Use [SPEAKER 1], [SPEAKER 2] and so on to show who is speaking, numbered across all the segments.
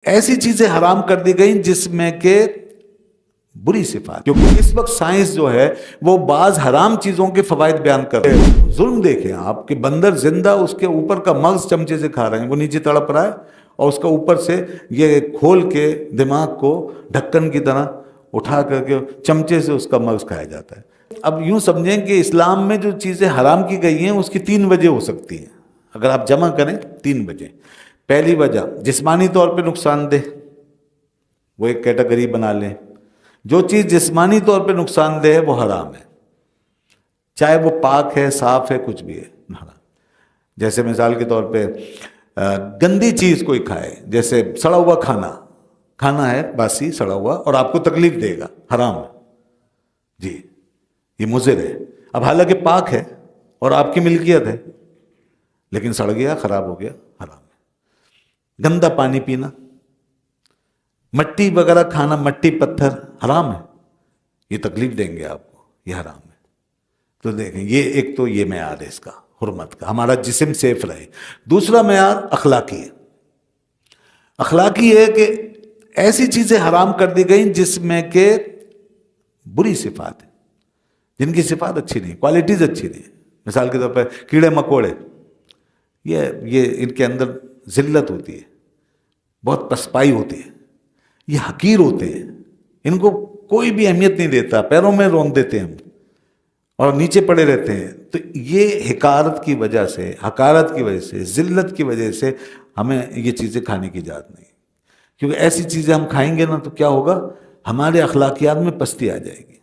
[SPEAKER 1] ایسی چیزیں حرام کر دی گئیں جس میں کہ بری صفات، کیونکہ اس وقت سائنس جو ہے وہ بعض حرام چیزوں کے فوائد بیان کر رہے ہیں۔ ظلم دیکھیں آپ کہ بندر زندہ اس کے اوپر کا مغز چمچے سے کھا رہے ہیں، وہ نیچے تڑپ رہا ہے اور اس کا اوپر سے یہ کھول کے دماغ کو ڈھکن کی طرح اٹھا کر کے چمچے سے اس کا مغز کھایا جاتا ہے۔ اب یوں سمجھیں کہ اسلام میں جو چیزیں حرام کی گئی ہیں اس کی 3 وجہ ہو سکتی ہیں، اگر آپ جمع کریں 3 وجہ۔ پہلی وجہ جسمانی طور پہ نقصان دہ، وہ ایک کیٹیگری بنا لیں، جو چیز جسمانی طور پہ نقصان دہ ہے وہ حرام ہے، چاہے وہ پاک ہے، صاف ہے، کچھ بھی ہے حرام۔ جیسے مثال کے طور پہ گندی چیز کوئی کھائے، جیسے سڑا ہوا کھانا ہے باسی سڑا ہوا اور آپ کو تکلیف دے گا، حرام ہے جی، یہ مضر ہے۔ اب حالانکہ پاک ہے اور آپ کی ملکیت ہے لیکن سڑ گیا، خراب ہو گیا، حرام ہے۔ گندا پانی پینا، مٹی وغیرہ کھانا، مٹی پتھر حرام ہے، یہ تکلیف دیں گے آپ کو، یہ حرام ہے۔ تو دیکھیں یہ ایک تو یہ معیار ہے اس کا، حرمت کا، ہمارا جسم سیف رہے۔ دوسرا معیار اخلاقی ہے۔ اخلاقی ہے کہ ایسی چیزیں حرام کر دی گئیں جس میں کہ بری صفات ہیں، جن کی صفات اچھی نہیں، کوالٹیز اچھی نہیں۔ مثال کے طور پہ کیڑے مکوڑے، یہ ان کے اندر ذلت ہوتی ہے، بہت پسپائی ہوتی ہے، یہ حقیر ہوتے ہیں، ان کو کوئی بھی اہمیت نہیں دیتا، پیروں میں رون دیتے ہیں ہم اور نیچے پڑے رہتے ہیں۔ تو یہ حقارت کی وجہ سے، حقارت کی وجہ سے، ذلت کی وجہ سے ہمیں یہ چیزیں کھانے کی اجازت نہیں، کیونکہ ایسی چیزیں ہم کھائیں گے نا تو کیا ہوگا، ہمارے اخلاقیات میں پستی آ جائے گی،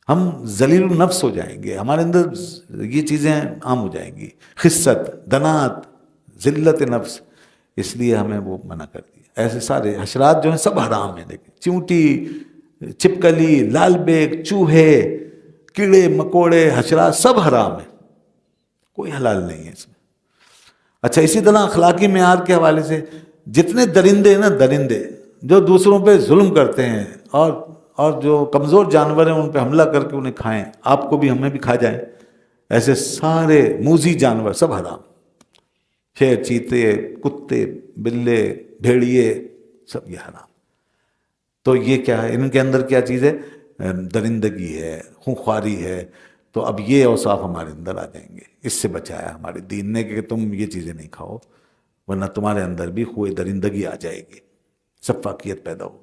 [SPEAKER 1] ہم ذلیل النفس ہو جائیں گے، ہمارے اندر یہ چیزیں عام ہو جائیں گی، خست، دنات، ذلت نفس، اس لیے ہمیں وہ منع کر دیا۔ ایسے سارے حشرات جو ہیں سب حرام ہیں، دیکھیں چیونٹی، چھپکلی، لال بیگ، چوہے، کیڑے مکوڑے، حشرات سب حرام ہیں، کوئی حلال نہیں ہے اس میں۔ اچھا، اسی طرح اخلاقی معیار کے حوالے سے جتنے درندے ہیں نا، درندے جو دوسروں پہ ظلم کرتے ہیں اور جو کمزور جانور ہیں ان پہ حملہ کر کے انہیں کھائیں، آپ کو بھی ہمیں بھی کھا جائیں، ایسے سارے موذی جانور سب حرام، شیر، چیتے، کتے، بلے، بھیڑیے، سب یہ حرام۔ تو یہ کیا ہے، ان کے اندر کیا چیز ہے، درندگی ہے، خونخواری ہے۔ تو اب یہ اوصاف ہمارے اندر آ جائیں گے، اس سے بچایا ہمارے دین نے کہ تم یہ چیزیں نہیں کھاؤ، ورنہ تمہارے اندر بھی خوئے درندگی آ جائے گی، سفاکیت پیدا ہوگی۔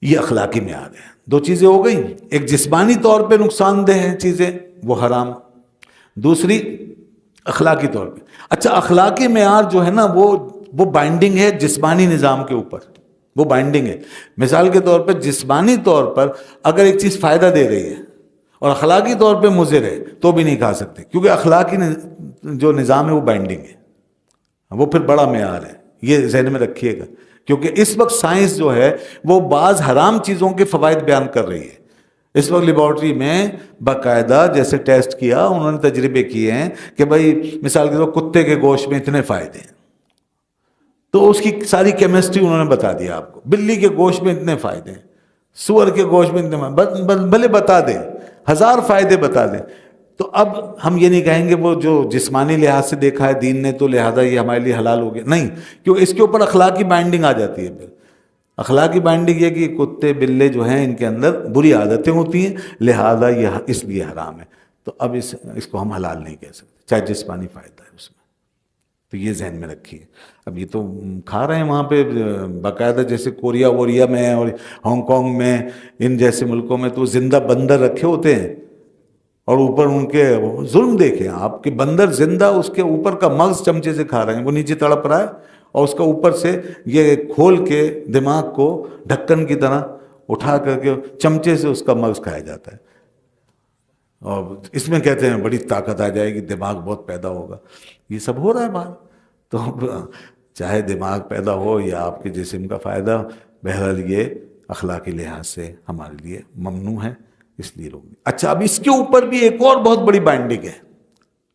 [SPEAKER 1] یہ اخلاقی معیار ہے۔ 2 چیزیں ہو گئیں، ایک جسمانی طور پہ نقصان دہ ہیں چیزیں وہ حرام، دوسری اخلاقی طور پہ۔ اچھا، اخلاقی معیار جو ہے نا وہ بائنڈنگ ہے جسمانی نظام کے اوپر، وہ بائنڈنگ ہے۔ مثال کے طور پہ جسمانی طور پر اگر ایک چیز فائدہ دے رہی ہے اور اخلاقی طور پہ مضر ہے تو بھی نہیں کھا سکتے، کیونکہ اخلاقی جو نظام ہے وہ بائنڈنگ ہے، وہ پھر بڑا معیار ہے، یہ ذہن میں رکھیے گا، کیونکہ اس وقت سائنس جو ہے وہ بعض حرام چیزوں کے فوائد بیان کر رہی ہے۔ اس وقت لیبارٹری میں باقاعدہ جیسے ٹیسٹ کیا، انہوں نے تجربے کیے ہیں کہ بھائی مثال کے طور پر کتے کے گوشت میں اتنے فائدے ہیں، تو اس کی ساری کیمسٹری انہوں نے بتا دیا آپ کو، بلی کے گوشت میں اتنے فائدے ہیں، سور کے گوشت میں اتنے، بھلے بتا دیں، 1000 فائدے بتا دیں، تو اب ہم یہ نہیں کہیں گے وہ جو جسمانی لحاظ سے دیکھا ہے دین نے تو لہذا یہ ہمارے لیے حلال ہو گیا، نہیں، کیونکہ اس کے اوپر اخلاقی بائنڈنگ آ جاتی ہے۔ پھر اخلاقی بائنڈنگ یہ کہ کتے بلے جو ہیں ان کے اندر بری عادتیں ہوتی ہیں، لہذا یہ اس لیے حرام ہے، تو اب اس کو ہم حلال نہیں کہہ سکتے، چاہے جسمانی فائدہ ہے اس میں۔ تو یہ ذہن میں رکھیے۔ اب یہ تو کھا رہے ہیں وہاں پہ باقاعدہ، جیسے کوریا ووریا میں اور ہانگ کانگ میں، ان جیسے ملکوں میں تو زندہ بندر رکھے ہوتے ہیں اور اوپر ان کے ظلم دیکھیں آپ کہ بندر زندہ اس کے اوپر کا مغز چمچے سے کھا رہے ہیں، وہ نیچے تڑپ رہا ہے اور اس کا اوپر سے یہ کھول کے دماغ کو ڈھکن کی طرح اٹھا کر کے چمچے سے اس کا مغز کھایا جاتا ہے، اور اس میں کہتے ہیں بڑی طاقت آ جائے گی، دماغ بہت پیدا ہوگا۔ یہ سب ہو رہا ہے باہر، تو چاہے دماغ پیدا ہو یا آپ کے جسم کا فائدہ، بہرحال یہ اخلاقی لحاظ سے ہمارے لیے ممنوع ہے، اس لیے روک۔ اچھا، اب اس کے اوپر بھی ایک اور بہت بڑی بائنڈنگ ہے،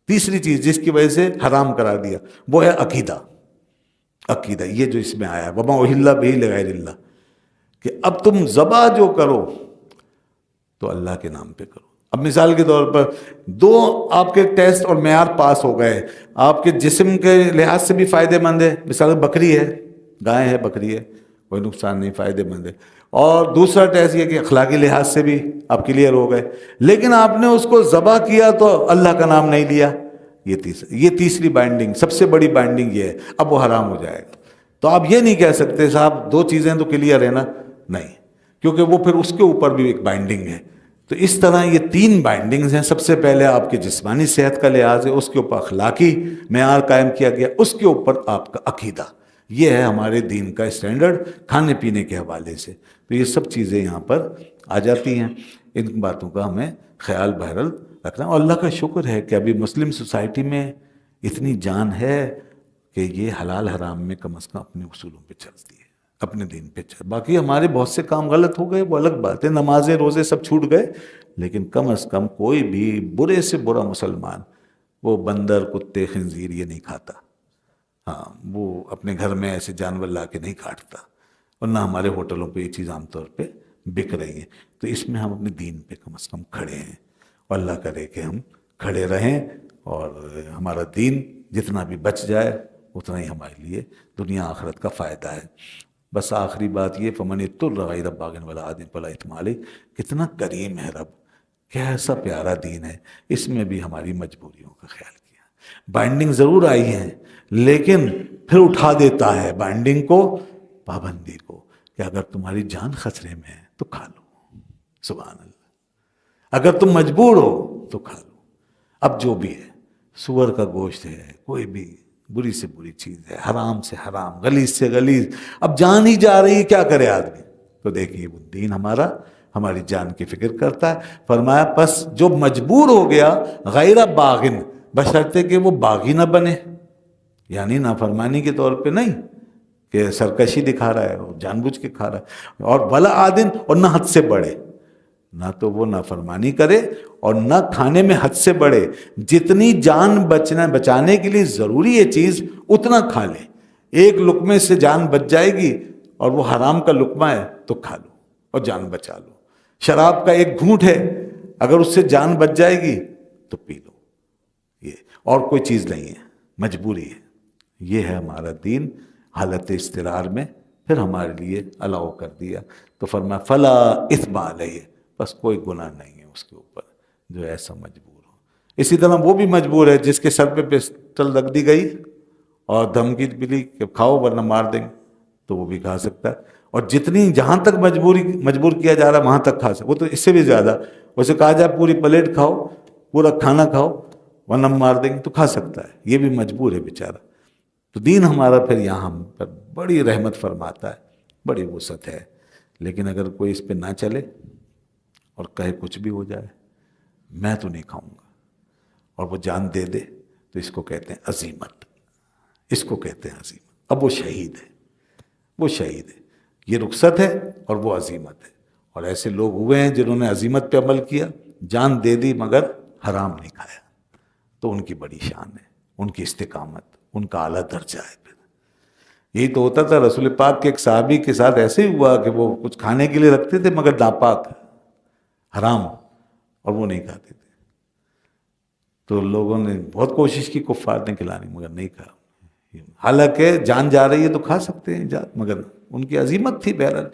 [SPEAKER 1] تیسری چیز جس کی وجہ سے حرام قرار دیا، وہ ہے عقیدہ۔ عقیدہ یہ جو اس میں آیا ہے، وما اہل بہ لغیر اللہ، کہ اب تم ذبح جو کرو تو اللہ کے نام پہ کرو۔ اب مثال کے طور پر 2 آپ کے ٹیسٹ اور معیار پاس ہو گئے، آپ کے جسم کے لحاظ سے بھی فائدہ مند ہے، مثال بکری ہے، گائے ہے بکری ہے کوئی نقصان نہیں، فائدہ مند ہے. اور دوسرا ٹیسٹ یہ کہ اخلاقی لحاظ سے بھی آپ کلیئر ہو گئے، لیکن آپ نے اس کو ذبح کیا تو اللہ کا نام نہیں لیا، یہ تیسری بائنڈنگ، سب سے بڑی بائنڈنگ یہ ہے، اب وہ حرام ہو جائے گا. تو آپ یہ نہیں کہہ سکتے صاحب دو چیزیں تو کلیئر ہے نا، نہیں، کیونکہ وہ پھر اس کے اوپر بھی ایک بائنڈنگ ہے. تو اس طرح یہ تین بائنڈنگز ہیں. سب سے پہلے آپ کی جسمانی صحت کا لحاظ ہے، اس کے اوپر اخلاقی معیار قائم کیا گیا، اس کے اوپر آپ کا عقیدہ. یہ ہے ہمارے دین کا اسٹینڈرڈ کھانے پینے کے حوالے سے. تو یہ سب چیزیں یہاں پر آ جاتی ہیں، ان باتوں کا ہمیں خیال بہرحال رکھنا. اور اللہ کا شکر ہے کہ ابھی مسلم سوسائٹی میں اتنی جان ہے کہ یہ حلال حرام میں کم از کم اپنے اصولوں پہ چلتی ہے، اپنے دین پہ چل. باقی ہمارے بہت سے کام غلط ہو گئے، وہ الگ بات ہے، نمازیں روزے سب چھوٹ گئے، لیکن کم از کم کوئی بھی برے سے برا مسلمان وہ بندر کتے خنزیر یہ نہیں کھاتا. ہاں، وہ اپنے گھر میں ایسے جانور لا کے نہیں کاٹتا، اور نہ ہمارے ہوٹلوں پہ یہ چیز عام طور پہ بک رہی ہے. تو اس میں ہم اپنے دین پہ کم از کم کھڑے ہیں، اور اللہ کرے کہ ہم کھڑے رہیں، اور ہمارا دین جتنا بھی بچ جائے اتنا ہی ہمارے لیے دنیا آخرت کا فائدہ ہے. بس آخری بات یہ، فمن اضطر غیر باغ ولا عاد فلا اثم علیہ. کتنا کریم ہے رب، کیسا پیارا دین ہے، اس میں بھی ہماری مجبوریوں کا خیال کیا. بائنڈنگ ضرور آئی ہے، لیکن پھر اٹھا دیتا ہے بائنڈنگ کو، پابندی کو، کہ اگر تمہاری جان خطرے میں ہے تو کھا لو، سبحان اللہ. اگر تم مجبور ہو تو کھا لو. اب جو بھی ہے، سور کا گوشت ہے، کوئی بھی بری سے بری چیز ہے، حرام سے حرام، غلیظ سے غلیظ، اب جان ہی جا رہی ہے، کیا کرے آدمی؟ تو دیکھیے وہ دین ہمارا ہماری جان کی فکر کرتا ہے. فرمایا پس جو مجبور ہو گیا غیر باغن، بشرطے کہ وہ باغی نہ بنے، یعنی نافرمانی کے طور پہ نہیں کہ سرکشی دکھا رہا ہے اور جان بوجھ کے کھا رہا ہے، اور ولا عادن، اور نہ حد سے بڑھے، نہ تو وہ نافرمانی کرے اور نہ کھانے میں حد سے بڑھے. جتنی جان بچانے کے لیے ضروری ہے چیز اتنا کھا لے. ایک لقمے سے جان بچ جائے گی اور وہ حرام کا لقمہ ہے تو کھا لو اور جان بچا لو. شراب کا ایک گھونٹ ہے، اگر اس سے جان بچ جائے گی تو پی لو. یہ اور کوئی چیز نہیں ہے، مجبوری ہے. یہ ہے ہمارا دین حالت اضطرار میں پھر ہمارے لیے الاؤ کر دیا. تو فرمایا فلا اثم علیہ، بس کوئی گناہ نہیں ہے اس کے اوپر جو ایسا مجبور ہو. اسی طرح وہ بھی مجبور ہے جس کے سر پہ پسٹل رکھ دی گئی اور دھمکی ملی کہ کھاؤ ورنہ مار دیں گے، تو وہ بھی کھا سکتا ہے. اور جتنی جہاں تک مجبور کیا جا رہا ہے وہاں تک کھا سکتا. وہ تو اس سے بھی زیادہ، ویسے کہا جائے پوری پلیٹ کھاؤ، پورا کھانا کھاؤ ورنہ مار دیں گے، تو کھا سکتا ہے. یہ بھی مجبور ہے بیچارہ. تو دین ہمارا پھر یہاں ہم پر بڑی رحمت فرماتا ہے، بڑی وسعت ہے. لیکن اگر کوئی اس پہ نہ چلے اور کہے کچھ بھی ہو جائے میں تو نہیں کھاؤں گا، اور وہ جان دے دے، تو اس کو کہتے ہیں عزیمت. اس کو کہتے ہیں عزیمت. اب وہ شہید ہے، وہ شہید ہے. یہ رخصت ہے اور وہ عزیمت ہے. اور ایسے لوگ ہوئے ہیں جنہوں نے عزیمت پہ عمل کیا، جان دے دی مگر حرام نہیں کھایا، تو ان کی بڑی شان ہے، ان کی استقامت، ان کا اعلیٰ درجہ ہے. پھر یہی تو ہوتا تھا رسول پاک کے ایک صحابی کے ساتھ ایسے ہی ہوا کہ وہ کچھ کھانے کے لیے رکھتے تھے مگر ناپاک، حرام، اور وہ نہیں کھاتے تھے. تو لوگوں نے بہت کوشش کی کفار نے کھلانی مگر نہیں کھا. حالانکہ جان جا رہی ہے تو کھا سکتے ہیں مگر ان کی عظیمت تھی. بہرحال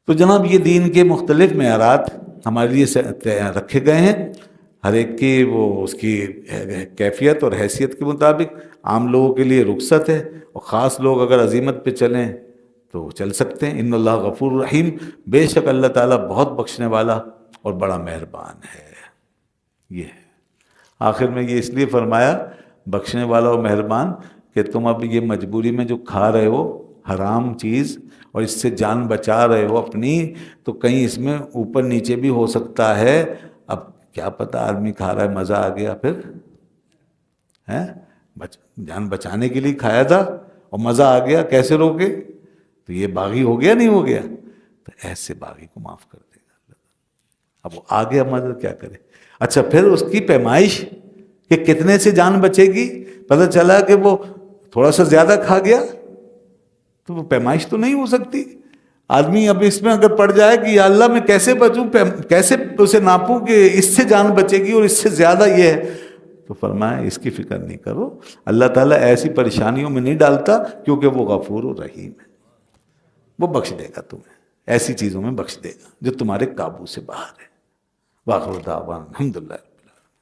[SPEAKER 1] تو جناب یہ دین کے مختلف معیارات ہمارے لیے رکھے گئے ہیں، ہر ایک کی وہ اس کی کیفیت اور حیثیت کے مطابق. عام لوگوں کے لیے رخصت ہے، اور خاص لوگ اگر عظیمت پہ چلیں تو چل سکتے ہیں. ان اللہ غفور رحیم، بے شک اللہ تعالیٰ بہت بخشنے والا اور بڑا مہربان ہے. یہ ہے آخر میں یہ اس لیے فرمایا بخشنے والا اور مہربان کہ تم اب یہ مجبوری میں جو کھا رہے ہو حرام چیز اور اس سے جان بچا رہے ہو اپنی، تو کہیں اس میں اوپر نیچے بھی ہو سکتا ہے. اب کیا پتہ آدمی کھا رہا ہے مزہ آ گیا، پھر ہے جان بچانے کے لیے کھایا تھا اور مزہ آ گیا، کیسے روکے؟ تو یہ باغی ہو گیا نہیں ہو گیا؟ تو ایسے باغی کو معاف کر دے گا اللہ. اب وہ آ گیا مدد کیا کرے؟ اچھا پھر اس کی پیمائش کہ کتنے سے جان بچے گی. پتہ چلا کہ وہ تھوڑا سا زیادہ کھا گیا تو وہ پیمائش تو نہیں ہو سکتی. آدمی اب اس میں اگر پڑ جائے کہ یا اللہ میں کیسے بچوں، کیسے اسے ناپوں کہ اس سے جان بچے گی اور اس سے زیادہ یہ ہے، تو فرمایا اس کی فکر نہیں کرو، اللہ تعالیٰ ایسی پریشانیوں میں نہیں ڈالتا کیونکہ وہ غفور و رحیم ہے، وہ بخش دے گا تمہیں، ایسی چیزوں میں بخش دے گا جو تمہارے قابو سے باہر ہے۔ واخر دعوانا الحمدللہ۔